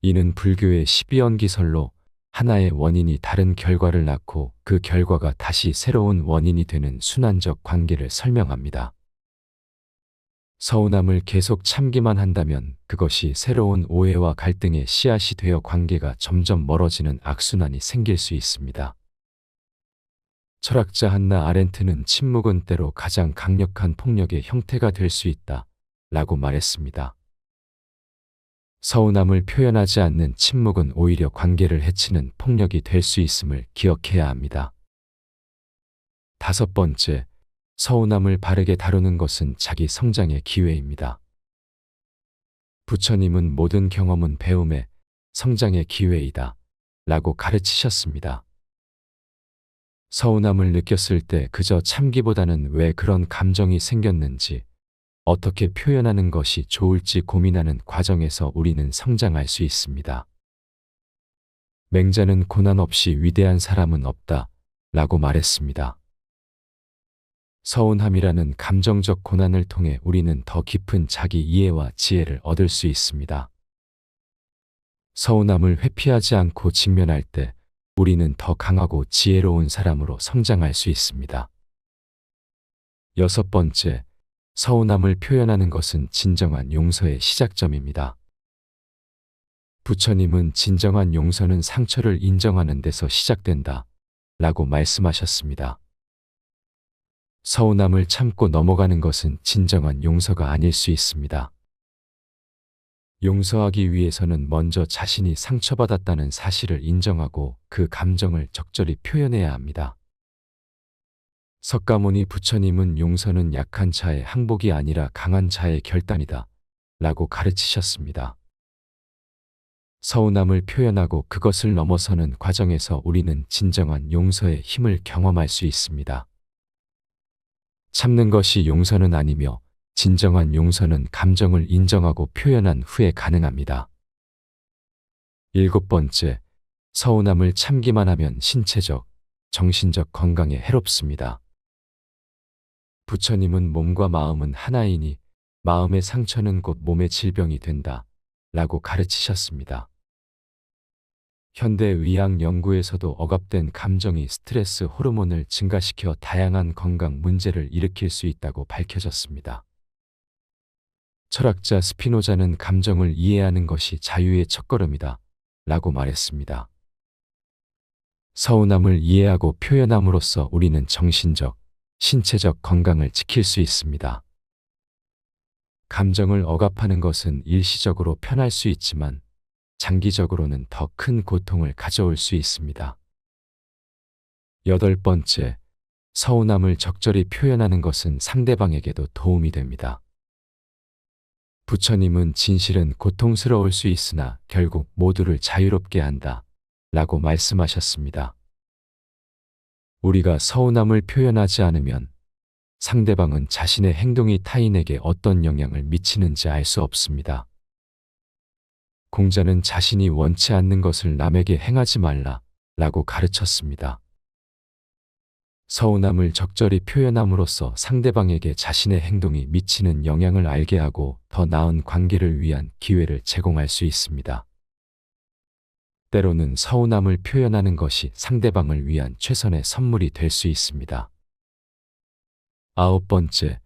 이는 불교의 12연기설로 하나의 원인이 다른 결과를 낳고 그 결과가 다시 새로운 원인이 되는 순환적 관계를 설명합니다. 서운함을 계속 참기만 한다면 그것이 새로운 오해와 갈등의 씨앗이 되어 관계가 점점 멀어지는 악순환이 생길 수 있습니다. 철학자 한나 아렌트는 침묵은 때로 가장 강력한 폭력의 형태가 될 수 있다 라고 말했습니다. 서운함을 표현하지 않는 침묵은 오히려 관계를 해치는 폭력이 될 수 있음을 기억해야 합니다. 5번째, 서운함을 바르게 다루는 것은 자기 성장의 기회입니다. 부처님은 모든 경험은 배움의, 성장의 기회이다 라고 가르치셨습니다. 서운함을 느꼈을 때 그저 참기보다는 왜 그런 감정이 생겼는지, 어떻게 표현하는 것이 좋을지 고민하는 과정에서 우리는 성장할 수 있습니다. 맹자는 고난 없이 위대한 사람은 없다 라고 말했습니다. 서운함이라는 감정적 고난을 통해 우리는 더 깊은 자기 이해와 지혜를 얻을 수 있습니다. 서운함을 회피하지 않고 직면할 때 우리는 더 강하고 지혜로운 사람으로 성장할 수 있습니다. 6번째, 서운함을 표현하는 것은 진정한 용서의 시작점입니다. 부처님은 진정한 용서는 상처를 인정하는 데서 시작된다 라고 말씀하셨습니다. 서운함을 참고 넘어가는 것은 진정한 용서가 아닐 수 있습니다. 용서하기 위해서는 먼저 자신이 상처받았다는 사실을 인정하고 그 감정을 적절히 표현해야 합니다. 석가모니 부처님은 용서는 약한 자의 항복이 아니라 강한 자의 결단이다 라고 가르치셨습니다. 서운함을 표현하고 그것을 넘어서는 과정에서 우리는 진정한 용서의 힘을 경험할 수 있습니다. 참는 것이 용서는 아니며 진정한 용서는 감정을 인정하고 표현한 후에 가능합니다. 7번째, 서운함을 참기만 하면 신체적, 정신적 건강에 해롭습니다. 부처님은 몸과 마음은 하나이니 마음의 상처는 곧 몸의 질병이 된다 라고 가르치셨습니다. 현대 의학 연구에서도 억압된 감정이 스트레스 호르몬을 증가시켜 다양한 건강 문제를 일으킬 수 있다고 밝혀졌습니다. 철학자 스피노자는 감정을 이해하는 것이 자유의 첫걸음이다 라고 말했습니다. 서운함을 이해하고 표현함으로써 우리는 정신적, 신체적 건강을 지킬 수 있습니다. 감정을 억압하는 것은 일시적으로 편할 수 있지만 장기적으로는 더 큰 고통을 가져올 수 있습니다. 8번째, 서운함을 적절히 표현하는 것은 상대방에게도 도움이 됩니다. 부처님은 진실은 고통스러울 수 있으나 결국 모두를 자유롭게 한다 라고 말씀하셨습니다. 우리가 서운함을 표현하지 않으면 상대방은 자신의 행동이 타인에게 어떤 영향을 미치는지 알 수 없습니다. 공자는 자신이 원치 않는 것을 남에게 행하지 말라 라고 가르쳤습니다. 서운함을 적절히 표현함으로써 상대방에게 자신의 행동이 미치는 영향을 알게 하고 더 나은 관계를 위한 기회를 제공할 수 있습니다. 때로는 서운함을 표현하는 것이 상대방을 위한 최선의 선물이 될 수 있습니다. 9번째,